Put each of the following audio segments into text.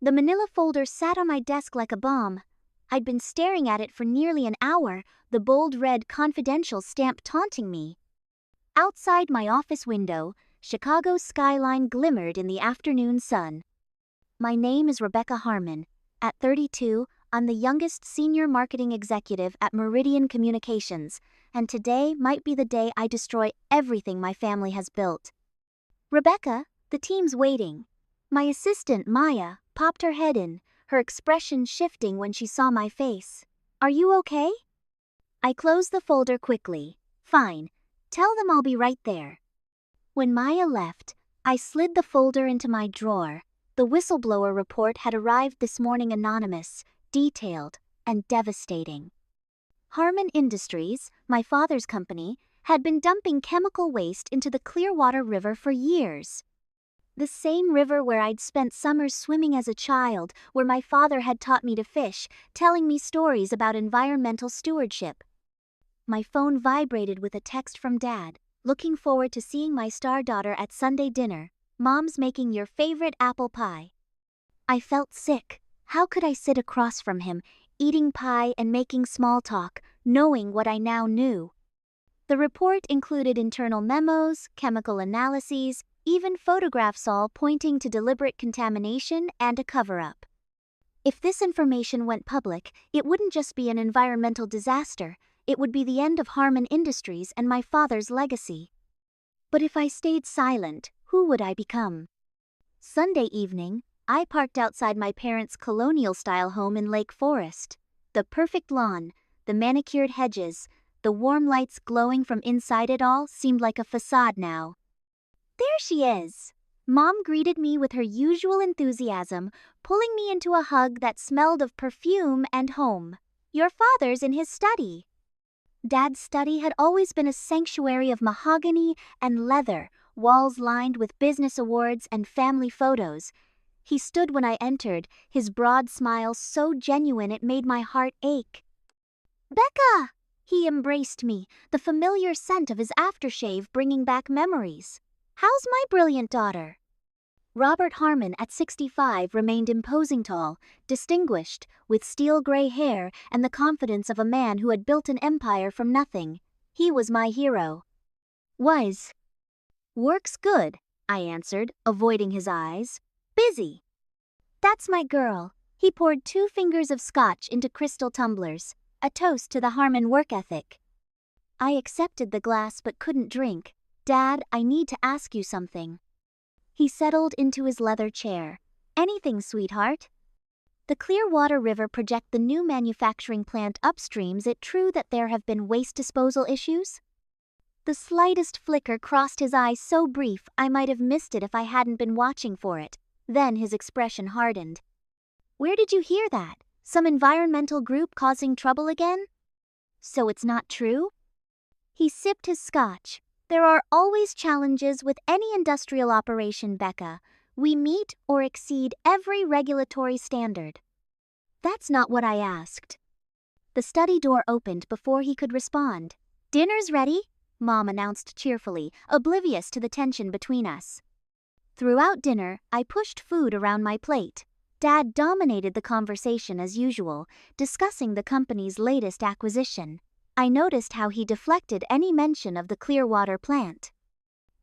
The manila folder sat on my desk like a bomb. I'd been staring at it for nearly an hour, the bold red confidential stamp taunting me. Outside my office window, Chicago's skyline glimmered in the afternoon sun. My name is Rebecca Harmon. At 32, I'm the youngest senior marketing executive at Meridian Communications, and today might be the day I destroy everything my family has built. Rebecca, the team's waiting. My assistant, Maya, popped her head in, her expression shifting when she saw my face. Are you okay? I closed the folder quickly. Fine. Tell them I'll be right there. When Maya left, I slid the folder into my drawer. The whistleblower report had arrived this morning, anonymous, detailed, and devastating. Harmon Industries, my father's company, had been dumping chemical waste into the Clearwater River for years. The same river where I'd spent summers swimming as a child, where my father had taught me to fish, telling me stories about environmental stewardship. My phone vibrated with a text from Dad. Looking forward to seeing my star daughter at Sunday dinner. Mom's making your favorite apple pie. I felt sick. How could I sit across from him, eating pie and making small talk, knowing what I now knew? The report included internal memos, chemical analyses, even photographs, all pointing to deliberate contamination and a cover-up. If this information went public, it wouldn't just be an environmental disaster, it would be the end of Harmon Industries and my father's legacy. But if I stayed silent, who would I become? Sunday evening, I parked outside my parents' colonial-style home in Lake Forest. The perfect lawn, the manicured hedges, the warm lights glowing from inside it all seemed like a facade now. There she is! Mom greeted me with her usual enthusiasm, pulling me into a hug that smelled of perfume and home. Your father's in his study. Dad's study had always been a sanctuary of mahogany and leather, walls lined with business awards and family photos. He stood when I entered, his broad smile so genuine it made my heart ache. Becca! He embraced me, the familiar scent of his aftershave bringing back memories. How's my brilliant daughter? Robert Harmon, at 65, remained imposing, tall, distinguished, with steel gray hair and the confidence of a man who had built an empire from nothing. He was my hero. Work's good, I answered, avoiding his eyes. Busy. That's my girl. He poured 2 fingers of scotch into crystal tumblers, a toast to the Harmon work ethic. I accepted the glass but couldn't drink. Dad, I need to ask you something. He settled into his leather chair. Anything, sweetheart? The Clearwater River project the new manufacturing plant upstream. Is it true that there have been waste disposal issues? The slightest flicker crossed his eye, so brief I might have missed it if I hadn't been watching for it. Then his expression hardened. Where did you hear that? Some environmental group causing trouble again? So it's not true? He sipped his scotch. There are always challenges with any industrial operation, Becca. We meet or exceed every regulatory standard. That's not what I asked. The study door opened before he could respond. Dinner's ready, Mom announced cheerfully, oblivious to the tension between us. Throughout dinner, I pushed food around my plate. Dad dominated the conversation as usual, discussing the company's latest acquisition. I noticed how he deflected any mention of the Clearwater plant.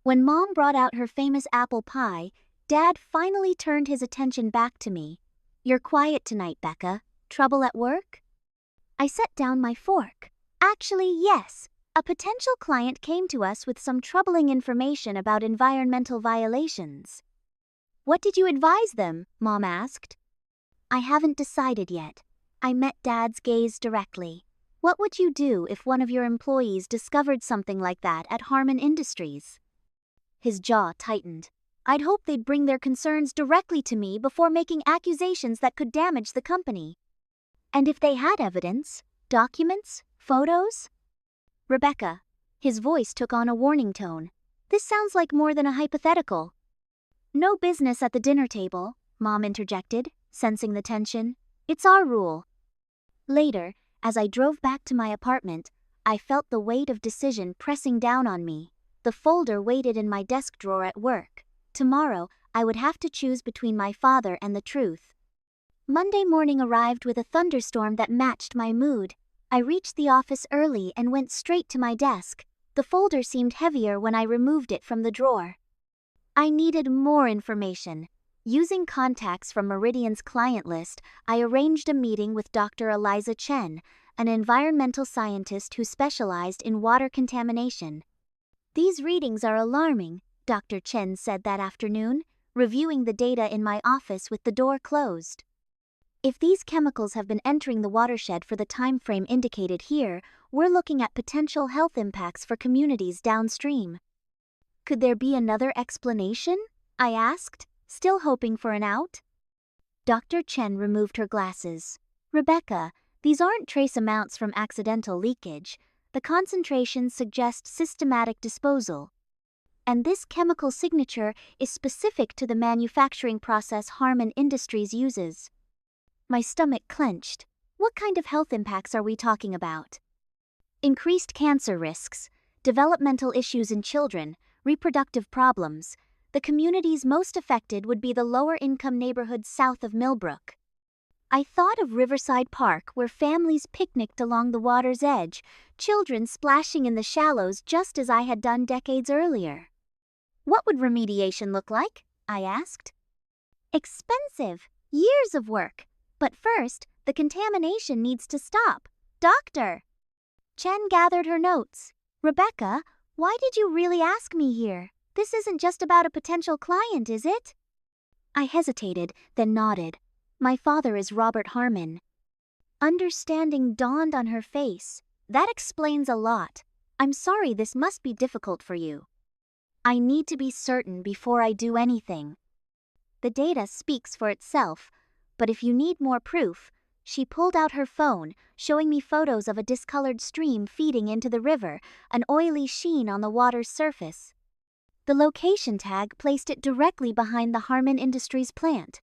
When Mom brought out her famous apple pie, Dad finally turned his attention back to me. You're quiet tonight, Becca. Trouble at work? I set down my fork. Actually, yes. A potential client came to us with some troubling information about environmental violations. What did you advise them? Mom asked. I haven't decided yet. I met Dad's gaze directly. What would you do if one of your employees discovered something like that at Harmon Industries? His jaw tightened. I'd hope they'd bring their concerns directly to me before making accusations that could damage the company. And if they had evidence, documents, photos? Rebecca. His voice took on a warning tone. This sounds like more than a hypothetical. No business at the dinner table, Mom interjected, sensing the tension. It's our rule. Later, as I drove back to my apartment, I felt the weight of decision pressing down on me. The folder waited in my desk drawer at work. Tomorrow, I would have to choose between my father and the truth. Monday morning arrived with a thunderstorm that matched my mood. I reached the office early and went straight to my desk. The folder seemed heavier when I removed it from the drawer. I needed more information. Using contacts from Meridian's client list, I arranged a meeting with Dr. Eliza Chen, an environmental scientist who specialized in water contamination. "These readings are alarming," Dr. Chen said that afternoon, reviewing the data in my office with the door closed. "If these chemicals have been entering the watershed for the time frame indicated here, we're looking at potential health impacts for communities downstream." "Could there be another explanation?" I asked, still hoping for an out. Dr. Chen removed her glasses. "Rebecca, these aren't trace amounts from accidental leakage. The concentrations suggest systematic disposal. And this chemical signature is specific to the manufacturing process Harmon Industries uses." My stomach clenched. What kind of health impacts are we talking about? Increased cancer risks, developmental issues in children, reproductive problems. The communities most affected would be the lower-income neighborhoods south of Millbrook. I thought of Riverside Park, where families picnicked along the water's edge, children splashing in the shallows just as I had done decades earlier. "What would remediation look like?" I asked. "Expensive, years of work. But first, the contamination needs to stop. Doctor!" Chen gathered her notes. "Rebecca, why did you really ask me here? This isn't just about a potential client, is it?" I hesitated, then nodded. "My father is Robert Harmon." Understanding dawned on her face. "That explains a lot. I'm sorry this must be difficult for you. I need to be certain before I do anything. The data speaks for itself, but if you need more proof..." She pulled out her phone, showing me photos of a discolored stream feeding into the river, an oily sheen on the water's surface. The location tag placed it directly behind the Harmon Industries plant.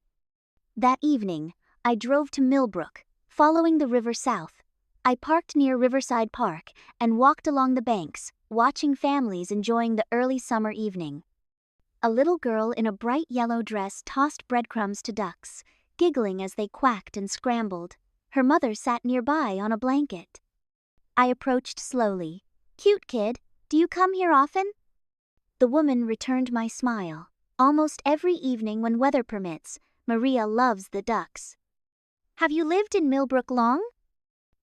That evening, I drove to Millbrook, following the river south. I parked near Riverside Park and walked along the banks, watching families enjoying the early summer evening. A little girl in a bright yellow dress tossed breadcrumbs to ducks, giggling as they quacked and scrambled. Her mother sat nearby on a blanket. I approached slowly. "Cute kid, do you come here often?" The woman returned my smile. "Almost every evening when weather permits. Maria loves the ducks." "Have you lived in Millbrook long?"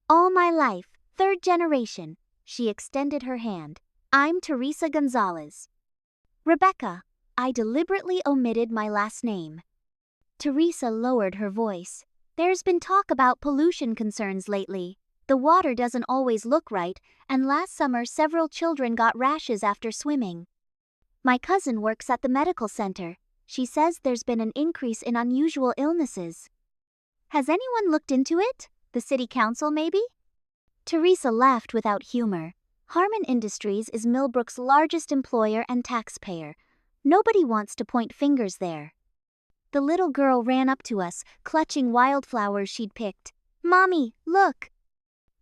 "All my life, third generation." She extended her hand. "I'm Teresa Gonzalez." "Rebecca." I deliberately omitted my last name. Teresa lowered her voice. "There's been talk about pollution concerns lately. The water doesn't always look right, and last summer several children got rashes after swimming. My cousin works at the medical center. She says there's been an increase in unusual illnesses. Has anyone looked into it? The city council, maybe?" Teresa laughed without humor. "Harmon Industries is Millbrook's largest employer and taxpayer. Nobody wants to point fingers there." The little girl ran up to us, clutching wildflowers she'd picked. "Mommy, look!"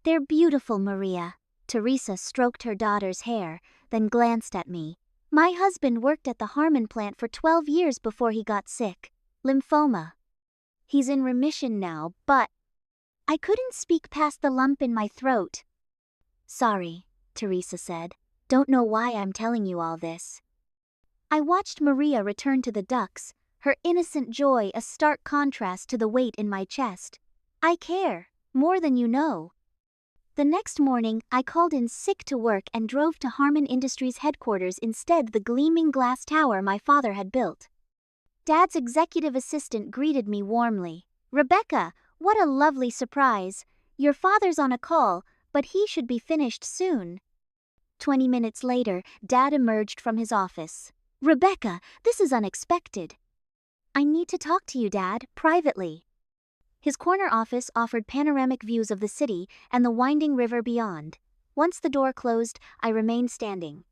"They're beautiful, Maria." Teresa stroked her daughter's hair, then glanced at me. "My husband worked at the Harmon plant for 12 years before he got sick. Lymphoma. He's in remission now, but..." I couldn't speak past the lump in my throat. "Sorry," Teresa said. "Don't know why I'm telling you all this." I watched Maria return to the ducks, her innocent joy a stark contrast to the weight in my chest. "I care, more than you know." The next morning, I called in sick to work and drove to Harmon Industries headquarters instead the gleaming glass tower my father had built. Dad's executive assistant greeted me warmly. "Rebecca, what a lovely surprise. Your father's on a call, but he should be finished soon." 20 minutes later, Dad emerged from his office. "Rebecca, this is unexpected." "I need to talk to you, Dad, privately." His corner office offered panoramic views of the city and the winding river beyond. Once the door closed, I remained standing.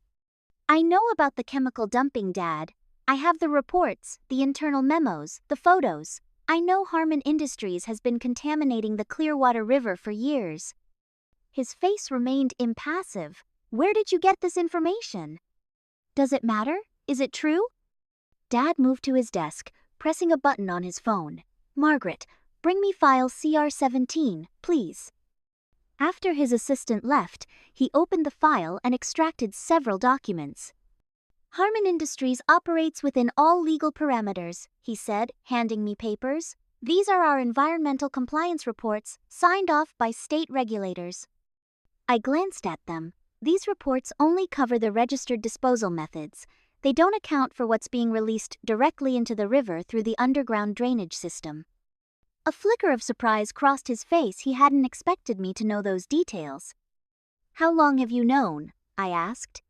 "I know about the chemical dumping, Dad. I have the reports, the internal memos, the photos. I know Harmon Industries has been contaminating the Clearwater River for years." His face remained impassive. "Where did you get this information?" "Does it matter? Is it true?" Dad moved to his desk, pressing a button on his phone. "Margaret, Bring me file CR17, please. After his assistant left, he opened the file and extracted several documents. Harmon Industries operates within all legal parameters, he said, handing me papers. These are our environmental compliance reports, signed off by state regulators. I glanced at them. These reports only cover the registered disposal methods. They don't account for what's being released directly into the river through the underground drainage system. A flicker of surprise crossed his face. He hadn't expected me to know those details. How long have you known? I asked.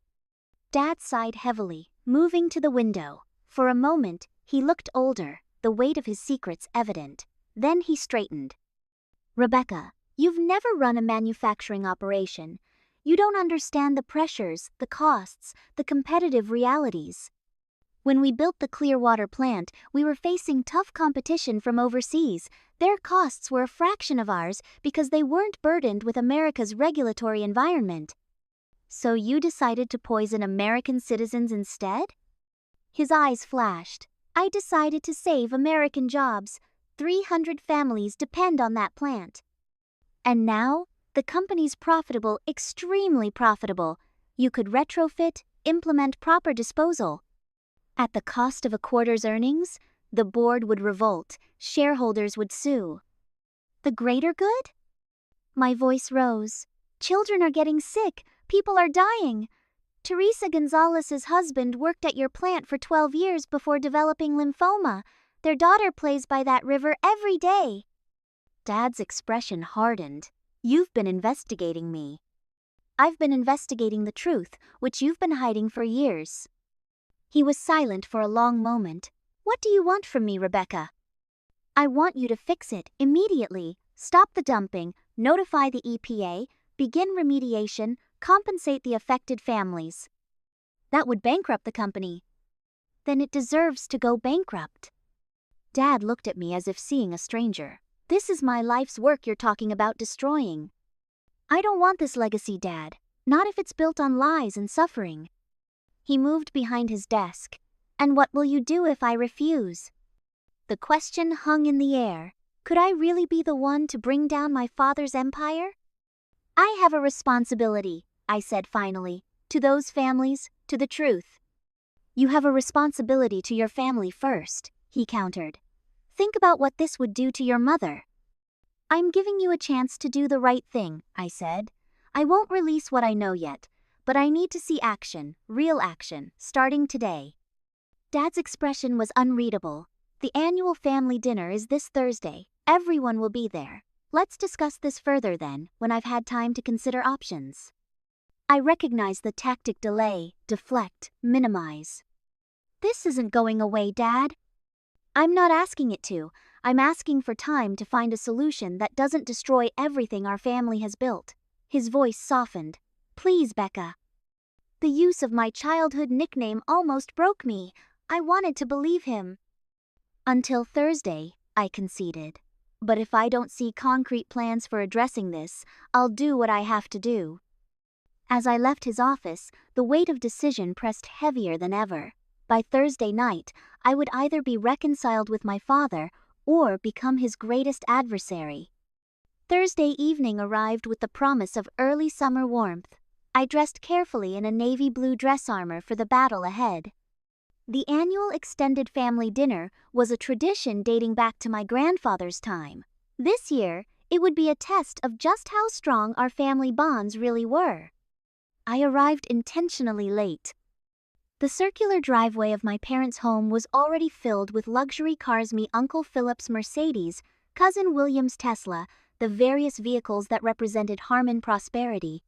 Dad sighed heavily, moving to the window. For a moment, he looked older, the weight of his secrets evident. Then he straightened. Rebecca, you've never run a manufacturing operation. You don't understand the pressures, the costs, the competitive realities. When we built the Clearwater plant, we were facing tough competition from overseas. Their costs were a fraction of ours because they weren't burdened with America's regulatory environment. So you decided to poison American citizens instead? His eyes flashed. I decided to save American jobs. 300 families depend on that plant. And now, the company's profitable, extremely profitable. You could retrofit, implement proper disposal. At the cost of a quarter's earnings, the board would revolt, shareholders would sue. The greater good? My voice rose. Children are getting sick, people are dying. Teresa Gonzalez's husband worked at your plant for 12 years before developing lymphoma. Their daughter plays by that river every day. Dad's expression hardened. You've been investigating me. I've been investigating the truth, which you've been hiding for years. He was silent for a long moment. What do you want from me, Rebecca? I want you to fix it immediately. Stop the dumping, notify the EPA, begin remediation, compensate the affected families. That would bankrupt the company. Then it deserves to go bankrupt. Dad looked at me as if seeing a stranger. This is my life's work you're talking about destroying. I don't want this legacy, Dad. Not if it's built on lies and suffering. He moved behind his desk. And what will you do if I refuse? The question hung in the air. Could I really be the one to bring down my father's empire? I have a responsibility, I said finally, to those families, to the truth. You have a responsibility to your family first, he countered. Think about what this would do to your mother. I'm giving you a chance to do the right thing, I said. I won't release what I know yet, but I need to see action, real action, starting today. Dad's expression was unreadable. The annual family dinner is this Thursday. Everyone will be there. Let's discuss this further then, when I've had time to consider options. I recognize the tactic delay, deflect, minimize. This isn't going away, Dad. I'm not asking it to. I'm asking for time to find a solution that doesn't destroy everything our family has built. His voice softened. Please, Becca. The use of my childhood nickname almost broke me. I wanted to believe him. Until Thursday, I conceded. But if I don't see concrete plans for addressing this, I'll do what I have to do. As I left his office, the weight of decision pressed heavier than ever. By Thursday night, I would either be reconciled with my father or become his greatest adversary. Thursday evening arrived with the promise of early summer warmth. I dressed carefully in a navy blue dress armor for the battle ahead. The annual extended family dinner was a tradition dating back to my grandfather's time. This year, it would be a test of just how strong our family bonds really were. I arrived intentionally late. The circular driveway of my parents' home was already filled with luxury cars: me Uncle Philip's Mercedes, Cousin William's Tesla, the various vehicles that represented Harmon prosperity.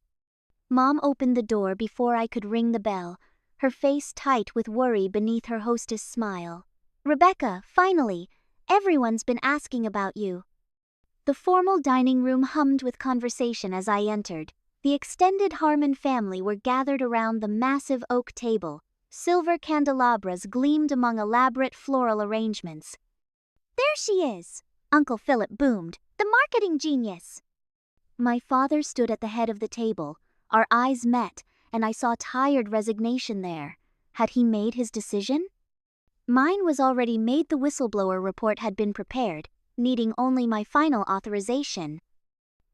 Mom opened the door before I could ring the bell, her face tight with worry beneath her hostess smile. Rebecca, finally, everyone's been asking about you. The formal dining room hummed with conversation as I entered. The extended Harmon family were gathered around the massive oak table. Silver candelabras gleamed among elaborate floral arrangements. There she is, Uncle Philip boomed, the marketing genius. My father stood at the head of the table. Our eyes met, and I saw tired resignation there. Had he made his decision? Mine was already made. The whistleblower report had been prepared. needing only my final authorization.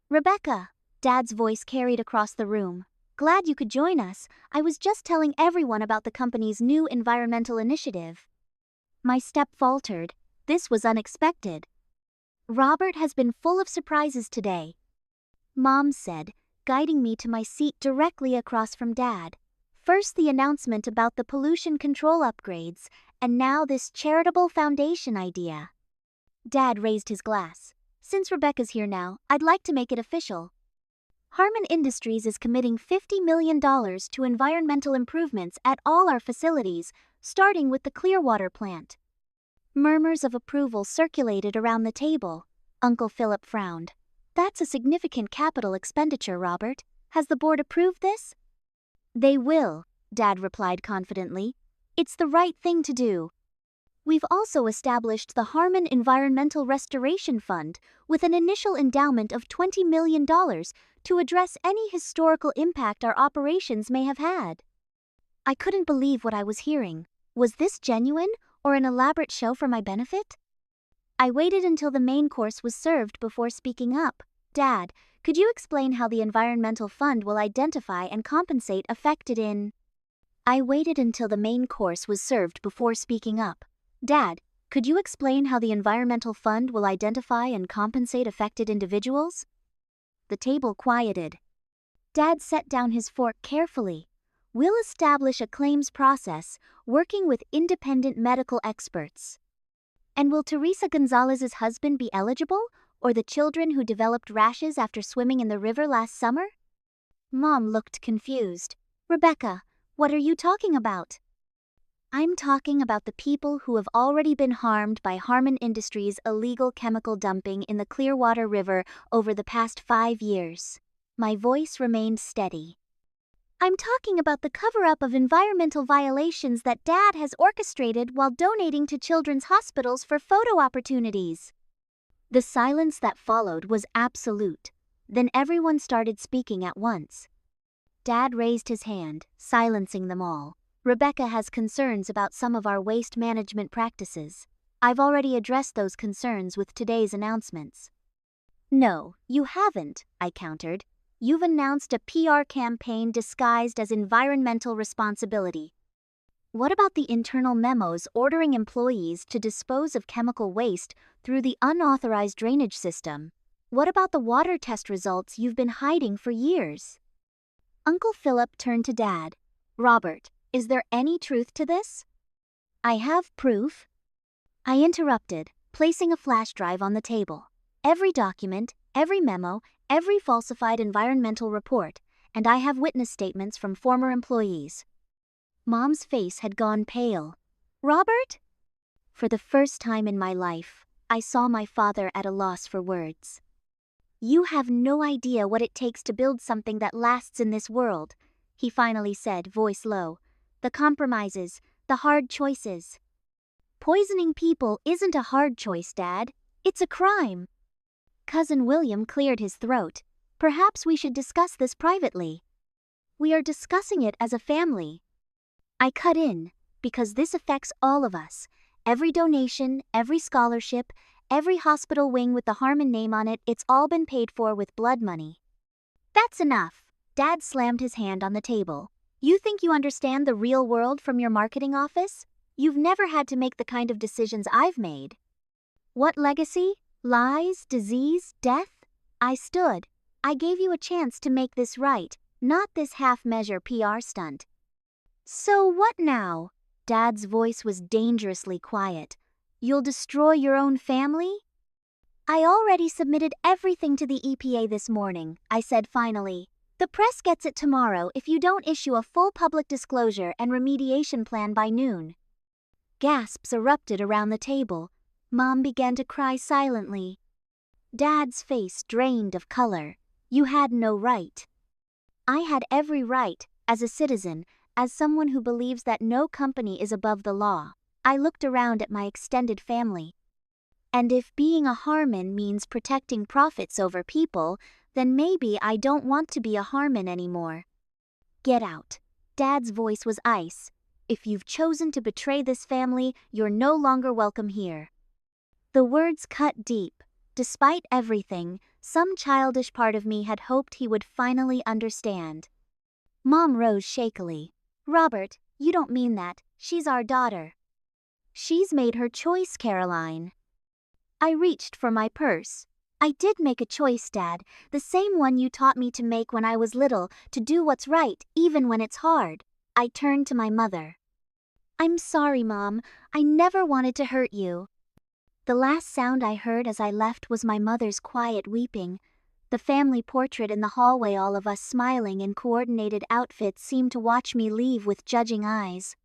Rebecca, Dad's voice carried across the room. Glad you could join us. I was just telling everyone about the company's new environmental initiative. My step faltered. This was unexpected. Robert has been full of surprises today, Mom said, guiding me to my seat directly across from Dad. First the announcement about the pollution control upgrades, and now this charitable foundation idea. Dad raised his glass. Since Rebecca's here now, I'd like to make it official. Harmon Industries is committing $50 million to environmental improvements at all our facilities, starting with the Clearwater plant. Murmurs of approval circulated around the table. Uncle Philip frowned. That's a significant capital expenditure, Robert. Has the board approved this? They will, Dad replied confidently. It's the right thing to do. We've also established the Harmon Environmental Restoration Fund with an initial endowment of $20 million to address any historical impact our operations may have had. I couldn't believe what I was hearing. Was this genuine, or an elaborate show for my benefit? I waited until the main course was served before speaking up. Dad, could you explain how the Environmental Fund will identify and compensate affected in... I waited until the main course was served before speaking up. Dad, could you explain how the Environmental Fund will identify and compensate affected individuals? The table quieted. Dad set down his fork carefully. We'll establish a claims process, working with independent medical experts. And will Teresa Gonzalez's husband be eligible, or the children who developed rashes after swimming in the river last summer? Mom looked confused. Rebecca, what are you talking about? I'm talking about the people who have already been harmed by Harmon Industries' illegal chemical dumping in the Clearwater River over the past 5 years. My voice remained steady. I'm talking about the cover-up of environmental violations that Dad has orchestrated while donating to children's hospitals for photo opportunities. The silence that followed was absolute. Then everyone started speaking at once. Dad raised his hand, silencing them all. Rebecca has concerns about some of our waste management practices. I've already addressed those concerns with today's announcements. No, you haven't, I countered. You've announced a PR campaign disguised as environmental responsibility. What about the internal memos ordering employees to dispose of chemical waste through the unauthorized drainage system? What about the water test results you've been hiding for years? Uncle Philip turned to Dad. Robert, is there any truth to this? I have proof. I interrupted, placing a flash drive on the table. Every document, every memo, every falsified environmental report, and I have witness statements from former employees. Mom's face had gone pale. Robert? For the first time in my life, I saw my father at a loss for words. You have no idea what it takes to build something that lasts in this world, he finally said, voice low. The compromises, the hard choices. Poisoning people isn't a hard choice, Dad. It's a crime. Cousin William cleared his throat. Perhaps we should discuss this privately. We are discussing it as a family. I cut in, because this affects all of us. Every donation, every scholarship, every hospital wing with the Harmon name on it, it's all been paid for with blood money. That's enough. Dad slammed his hand on the table. You think you understand the real world from your marketing office? You've never had to make the kind of decisions I've made. What legacy? Lies, disease, death? I stood. I gave you a chance to make this right, not this half-measure PR stunt. So what now? Dad's voice was dangerously quiet. You'll destroy your own family? I already submitted everything to the EPA this morning, I said finally. The press gets it tomorrow if you don't issue a full public disclosure and remediation plan by noon. Gasps erupted around the table. Mom began to cry silently. Dad's face drained of color. You had no right. I had every right, as a citizen, as someone who believes that no company is above the law. I looked around at my extended family. And if being a Harmon means protecting profits over people, then maybe I don't want to be a Harmon anymore. Get out. Dad's voice was ice. If you've chosen to betray this family, you're no longer welcome here. The words cut deep. Despite everything, some childish part of me had hoped he would finally understand. Mom rose shakily. "Robert, you don't mean that. She's our daughter." "She's made her choice, Caroline." I reached for my purse. "I did make a choice, Dad, the same one you taught me to make when I was little, to do what's right, even when it's hard." I turned to my mother. "I'm sorry, Mom. I never wanted to hurt you." The last sound I heard as I left was my mother's quiet weeping. The family portrait in the hallway, all of us smiling in coordinated outfits, seemed to watch me leave with judging eyes.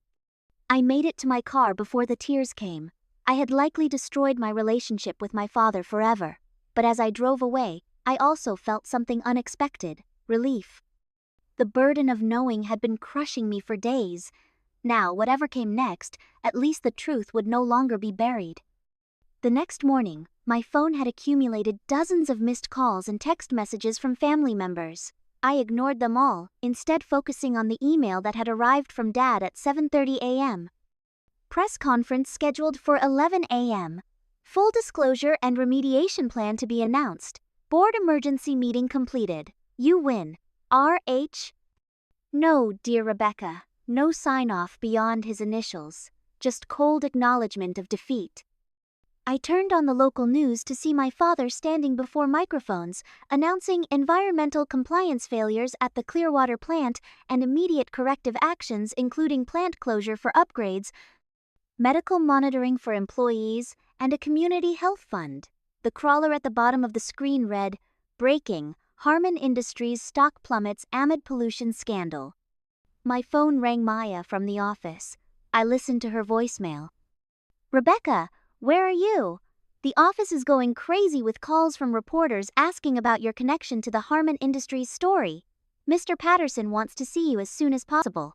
I made it to my car before the tears came. I had likely destroyed my relationship with my father forever, but as I drove away, I also felt something unexpected: relief. The burden of knowing had been crushing me for days. Now, whatever came next, at least the truth would no longer be buried. The next morning, my phone had accumulated dozens of missed calls and text messages from family members. I ignored them all, instead focusing on the email that had arrived from Dad at 7:30 a.m. Press conference scheduled for 11 a.m. Full disclosure and remediation plan to be announced. Board emergency meeting completed. You win. R.H. No, dear Rebecca. No sign-off beyond his initials. Just cold acknowledgement of defeat. I turned on the local news to see my father standing before microphones, announcing environmental compliance failures at the Clearwater plant and immediate corrective actions, including plant closure for upgrades, medical monitoring for employees, and a community health fund. The crawler at the bottom of the screen read, "Breaking, Harmon Industries stock plummets amid pollution scandal." My phone rang. Maya from the office. I listened to her voicemail. "Rebecca, where are you? The office is going crazy with calls from reporters asking about your connection to the Harmon Industries story. Mr. Patterson wants to see you as soon as possible."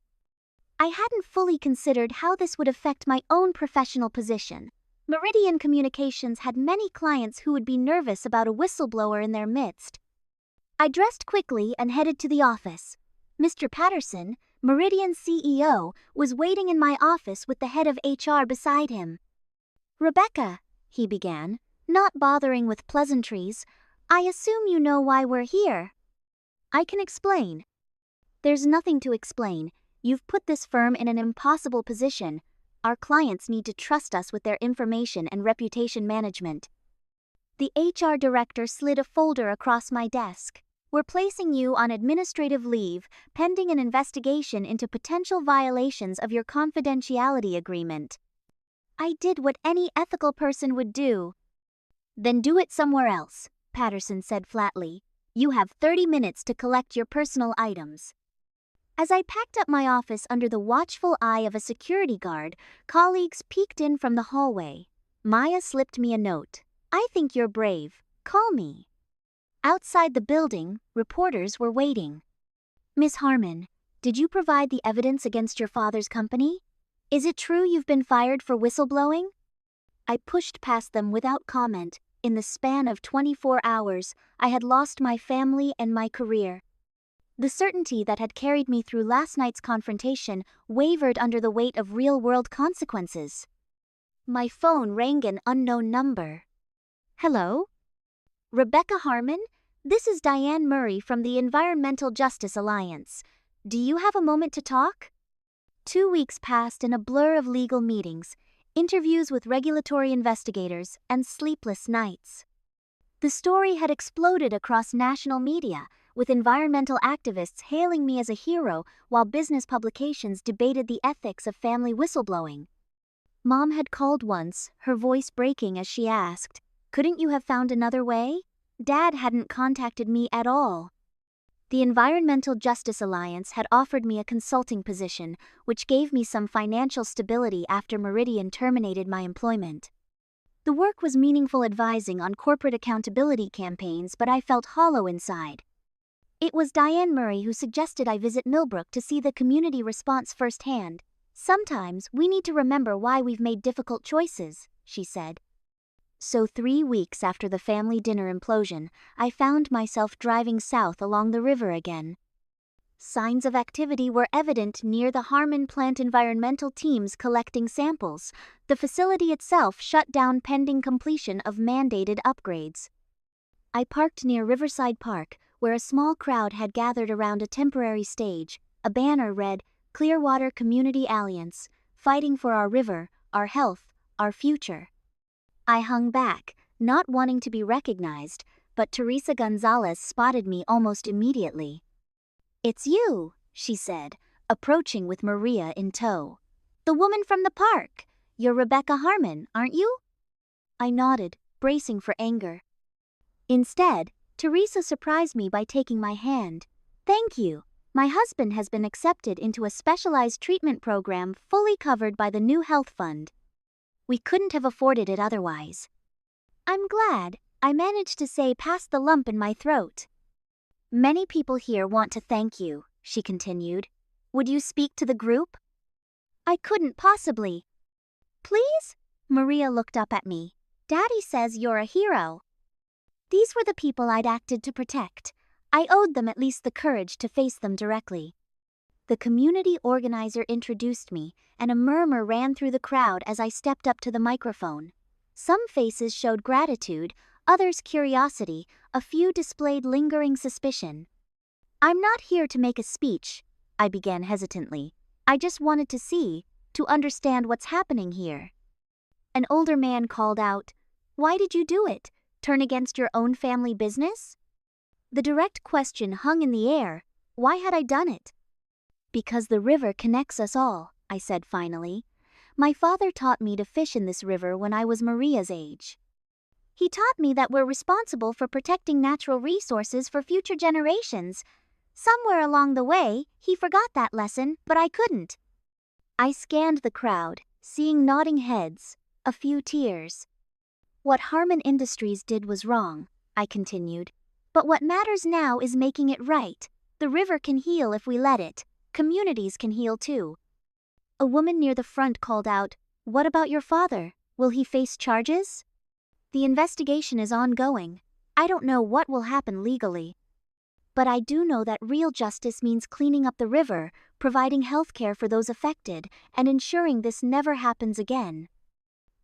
I hadn't fully considered how this would affect my own professional position. Meridian Communications had many clients who would be nervous about a whistleblower in their midst. I dressed quickly and headed to the office. Mr. Patterson, Meridian's CEO, was waiting in my office with the head of HR beside him. "Rebecca," he began, not bothering with pleasantries, "I assume you know why we're here." "I can explain." "There's nothing to explain. You've put this firm in an impossible position. Our clients need to trust us with their information and reputation management." The HR director slid a folder across my desk. "We're placing you on administrative leave pending an investigation into potential violations of your confidentiality agreement." I did what any ethical person would do. "Then do it somewhere else," Patterson said flatly. "You have 30 minutes to collect your personal items." As I packed up my office under the watchful eye of a security guard, colleagues peeked in from the hallway. Maya slipped me a note. "I think you're brave. Call me." Outside the building, reporters were waiting. "Miss Harmon, did you provide the evidence against your father's company? Is it true you've been fired for whistleblowing?" I pushed past them without comment. In the span of 24 hours, I had lost my family and my career. The certainty that had carried me through last night's confrontation wavered under the weight of real-world consequences. My phone rang. An unknown number. "Hello? Rebecca Harmon? This is Diane Murray from the Environmental Justice Alliance. Do you have a moment to talk?" 2 weeks passed in a blur of legal meetings, interviews with regulatory investigators, and sleepless nights. The story had exploded across national media, with environmental activists hailing me as a hero while business publications debated the ethics of family whistleblowing. Mom had called once, her voice breaking as she asked, "Couldn't you have found another way?" Dad hadn't contacted me at all. The Environmental Justice Alliance had offered me a consulting position, which gave me some financial stability after Meridian terminated my employment. The work was meaningful advising on corporate accountability campaigns, but I felt hollow inside. It was Diane Murray who suggested I visit Millbrook to see the community response firsthand. "Sometimes we need to remember why we've made difficult choices," she said. So 3 weeks after the family dinner implosion, I found myself driving south along the river again. Signs of activity were evident near the Harmon plant. Environmental teams collecting samples. The facility itself shut down pending completion of mandated upgrades. I parked near Riverside Park, where a small crowd had gathered around a temporary stage. A banner read, "Clearwater Community Alliance, fighting for our river, our health, our future." I hung back, not wanting to be recognized, but Teresa Gonzalez spotted me almost immediately. "It's you," she said, approaching with Maria in tow. "The woman from the park. You're Rebecca Harmon, aren't you?" I nodded, bracing for anger. Instead, Teresa surprised me by taking my hand. "Thank you. My husband has been accepted into a specialized treatment program fully covered by the new health fund. We couldn't have afforded it otherwise." "I'm glad," I managed to say past the lump in my throat. "Many people here want to thank you," she continued. "Would you speak to the group?" "I couldn't possibly." "Please?" Maria looked up at me. "Daddy says you're a hero." These were the people I'd acted to protect. I owed them at least the courage to face them directly. The community organizer introduced me, and a murmur ran through the crowd as I stepped up to the microphone. Some faces showed gratitude, others curiosity, a few displayed lingering suspicion. "I'm not here to make a speech," I began hesitantly. "I just wanted to understand what's happening here." An older man called out, "Why did you do it? Turn against your own family business?" The direct question hung in the air. Why had I done it? "Because the river connects us all," I said finally. "My father taught me to fish in this river when I was Maria's age. He taught me that we're responsible for protecting natural resources for future generations. Somewhere along the way, he forgot that lesson, but I couldn't." I scanned the crowd, seeing nodding heads, a few tears. "What Harmon Industries did was wrong," I continued. "But what matters now is making it right. The river can heal if we let it. Communities can heal too." A woman near the front called out, "What about your father? Will he face charges?" "The investigation is ongoing. I don't know what will happen legally. But I do know that real justice means cleaning up the river, providing health care for those affected, and ensuring this never happens again."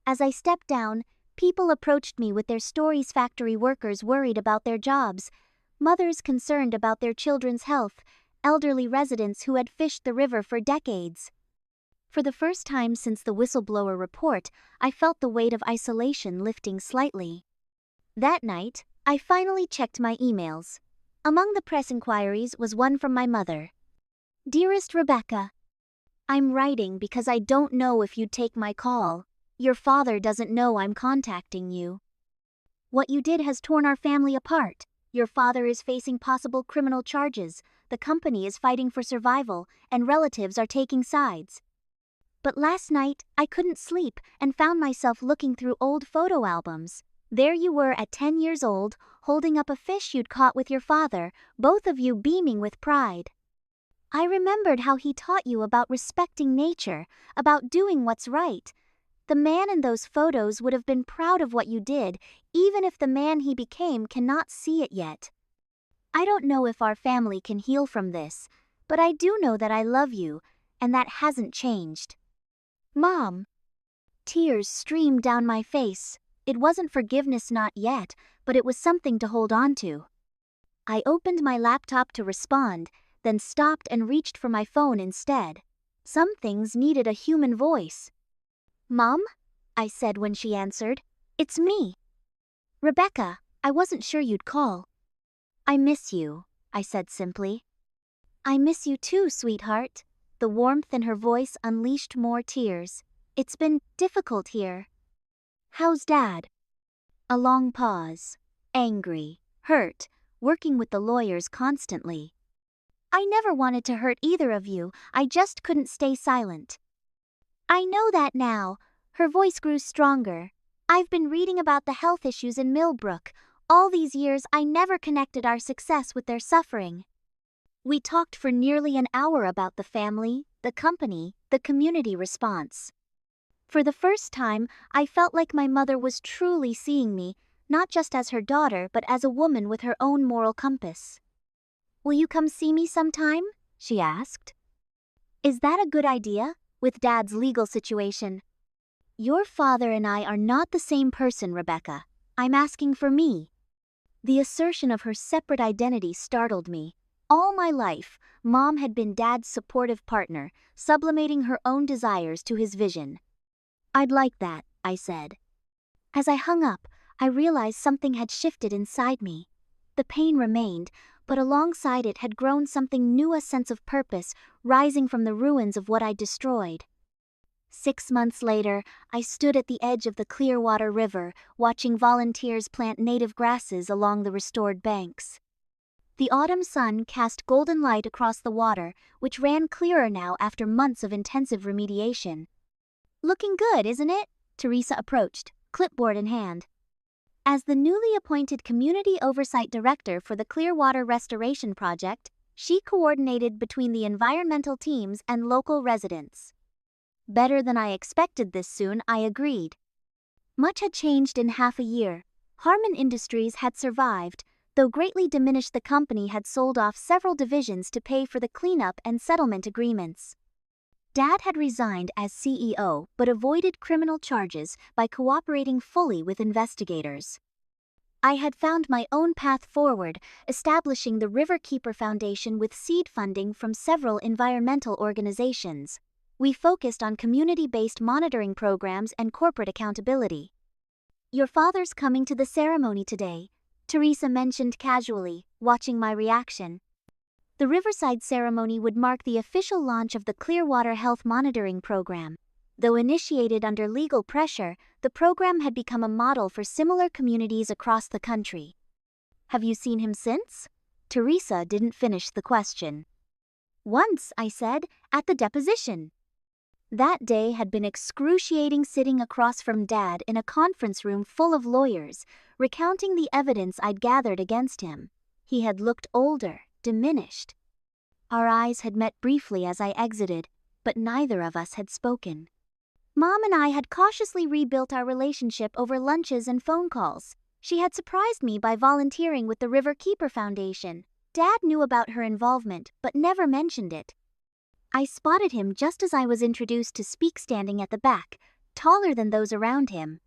As I stepped down, people approached me with their stories. Factory workers worried about their jobs, mothers concerned about their children's health, elderly residents who had fished the river for decades. For the first time since the whistleblower report, I felt the weight of isolation lifting slightly. That night, I finally checked my emails. Among the press inquiries was one from my mother. "Dearest Rebecca, I'm writing because I don't know if you'd take my call. Your father doesn't know I'm contacting you. What you did has torn our family apart. Your father is facing possible criminal charges, the company is fighting for survival, and relatives are taking sides. But last night, I couldn't sleep and found myself looking through old photo albums. There you were at 10 years old, holding up a fish you'd caught with your father, both of you beaming with pride. I remembered how he taught you about respecting nature, about doing what's right. The man in those photos would have been proud of what you did, even if the man he became cannot see it yet. I don't know if our family can heal from this, but I do know that I love you, and that hasn't changed. Mom." Tears streamed down my face. It wasn't forgiveness, not yet, but it was something to hold on to. I opened my laptop to respond, then stopped and reached for my phone instead. Some things needed a human voice. "Mom?" I said when she answered. "It's me. Rebecca, I wasn't sure you'd call." "I miss you," I said simply. "I miss you too, sweetheart." The warmth in her voice unleashed more tears. "It's been difficult here." "How's Dad?" A long pause. "Angry, hurt, working with the lawyers constantly." "I never wanted to hurt either of you, I just couldn't stay silent." "I know that now." Her voice grew stronger. "I've been reading about the health issues in Millbrook. All these years I never connected our success with their suffering." We talked for nearly an hour about the family, the company, the community response. For the first time, I felt like my mother was truly seeing me, not just as her daughter but as a woman with her own moral compass. "Will you come see me sometime?" she asked. Is that a good idea, with Dad's legal situation? Your father and I are not the same person, Rebecca. I'm asking for me. The assertion of her separate identity startled me. All my life, Mom had been Dad's supportive partner, sublimating her own desires to his vision. I'd like that, I said. As I hung up, I realized something had shifted inside me. The pain remained, but alongside it had grown something new, a sense of purpose, rising from the ruins of what I'd destroyed. 6 months later, I stood at the edge of the Clearwater River, watching volunteers plant native grasses along the restored banks. The autumn sun cast golden light across the water, which ran clearer now after months of intensive remediation. Looking good, isn't it? Teresa approached, clipboard in hand. As the newly appointed Community Oversight Director for the Clearwater Restoration Project, she coordinated between the environmental teams and local residents. Better than I expected this soon, I agreed. Much had changed in half a year. Harmon Industries had survived, though greatly diminished. The company had sold off several divisions to pay for the cleanup and settlement agreements. Dad had resigned as CEO but avoided criminal charges by cooperating fully with investigators. I had found my own path forward, establishing the Riverkeeper Foundation with seed funding from several environmental organizations. We focused on community-based monitoring programs and corporate accountability. Your father's coming to the ceremony today, Teresa mentioned casually, watching my reaction. The Riverside ceremony would mark the official launch of the Clearwater Health Monitoring Program. Though initiated under legal pressure, the program had become a model for similar communities across the country. Have you seen him since? Teresa didn't finish the question. Once, I said, at the deposition. That day had been excruciating, sitting across from Dad in a conference room full of lawyers, recounting the evidence I'd gathered against him. He had looked older, diminished. Our eyes had met briefly as I exited, but neither of us had spoken. Mom and I had cautiously rebuilt our relationship over lunches and phone calls. She had surprised me by volunteering with the Riverkeeper Foundation. Dad knew about her involvement, but never mentioned it. I spotted him just as I was introduced to speak, standing at the back, taller than those around him.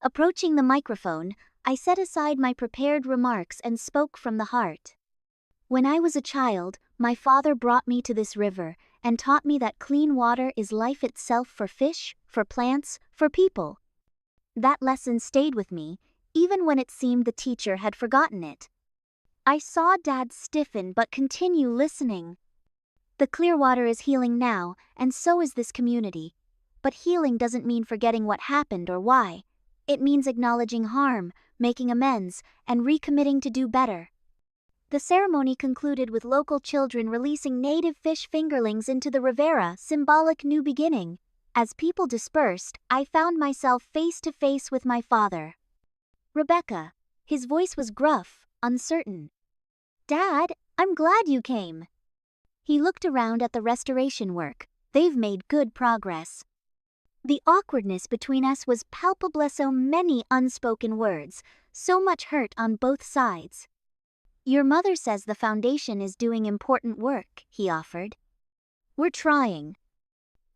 Approaching the microphone, I set aside my prepared remarks and spoke from the heart. When I was a child, my father brought me to this river and taught me that clean water is life itself, for fish, for plants, for people. That lesson stayed with me, even when it seemed the teacher had forgotten it. I saw Dad stiffen but continue listening. The Clearwater is healing now, and so is this community. But healing doesn't mean forgetting what happened or why. It means acknowledging harm, making amends, and recommitting to do better. The ceremony concluded with local children releasing native fish fingerlings into the Riviera, symbolic new beginning. As people dispersed, I found myself face to face with my father. Rebecca. His voice was gruff, uncertain. Dad, I'm glad you came. He looked around at the restoration work. They've made good progress. The awkwardness between us was palpable, so many unspoken words, so much hurt on both sides. Your mother says the foundation is doing important work, he offered. We're trying.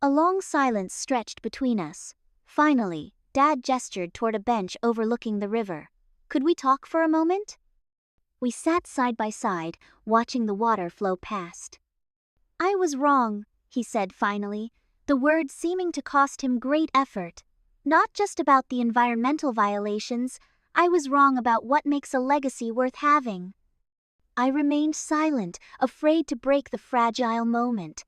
A long silence stretched between us. Finally, Dad gestured toward a bench overlooking the river. Could we talk for a moment? We sat side by side, watching the water flow past. I was wrong, he said finally, the words seeming to cost him great effort. Not just about the environmental violations, I was wrong about what makes a legacy worth having. I remained silent, afraid to break the fragile moment.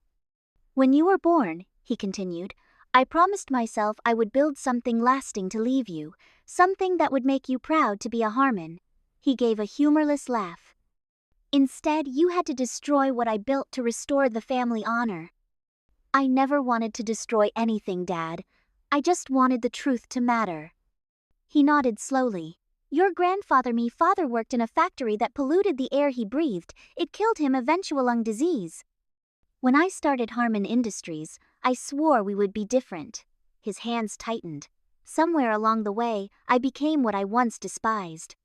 When you were born, he continued, I promised myself I would build something lasting to leave you, something that would make you proud to be a Harmon. He gave a humorless laugh. Instead, you had to destroy what I built to restore the family honor. I never wanted to destroy anything, Dad. I just wanted the truth to matter. He nodded slowly. Your father worked in a factory that polluted the air he breathed. It killed him, eventual lung disease. When I started Harmon Industries, I swore we would be different. His hands tightened. Somewhere along the way, I became what I once despised.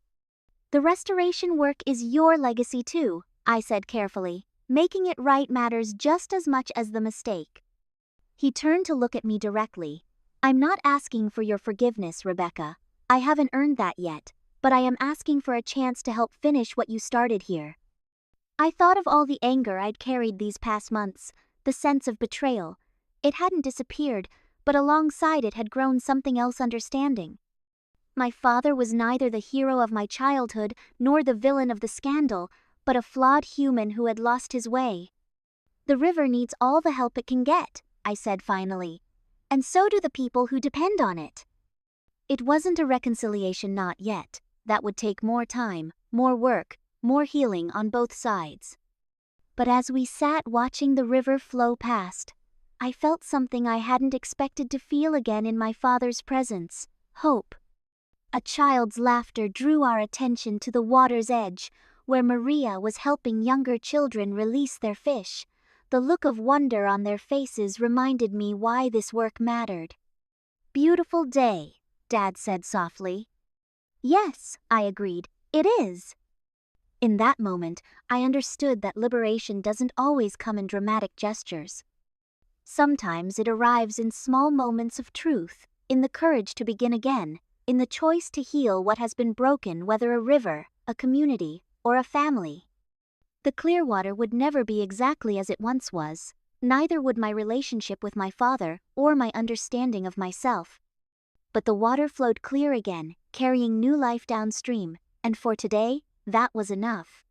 The restoration work is your legacy too, I said carefully. Making it right matters just as much as the mistake. He turned to look at me directly. I'm not asking for your forgiveness, Rebecca. I haven't earned that yet, but I am asking for a chance to help finish what you started here. I thought of all the anger I'd carried these past months, the sense of betrayal. It hadn't disappeared, but alongside it had grown something else: understanding. My father was neither the hero of my childhood nor the villain of the scandal, but a flawed human who had lost his way. The river needs all the help it can get, I said finally. And so do the people who depend on it. It wasn't a reconciliation, not yet. That would take more time, more work, more healing on both sides. But as we sat watching the river flow past, I felt something I hadn't expected to feel again in my father's presence: hope. A child's laughter drew our attention to the water's edge, where Maria was helping younger children release their fish. The look of wonder on their faces reminded me why this work mattered. Beautiful day, Dad said softly. Yes, I agreed, it is. In that moment, I understood that liberation doesn't always come in dramatic gestures. Sometimes it arrives in small moments of truth, in the courage to begin again, in the choice to heal what has been broken, whether a river, a community, or a family. The Clearwater would never be exactly as it once was, neither would my relationship with my father or my understanding of myself. But the water flowed clear again, carrying new life downstream, and for today, that was enough.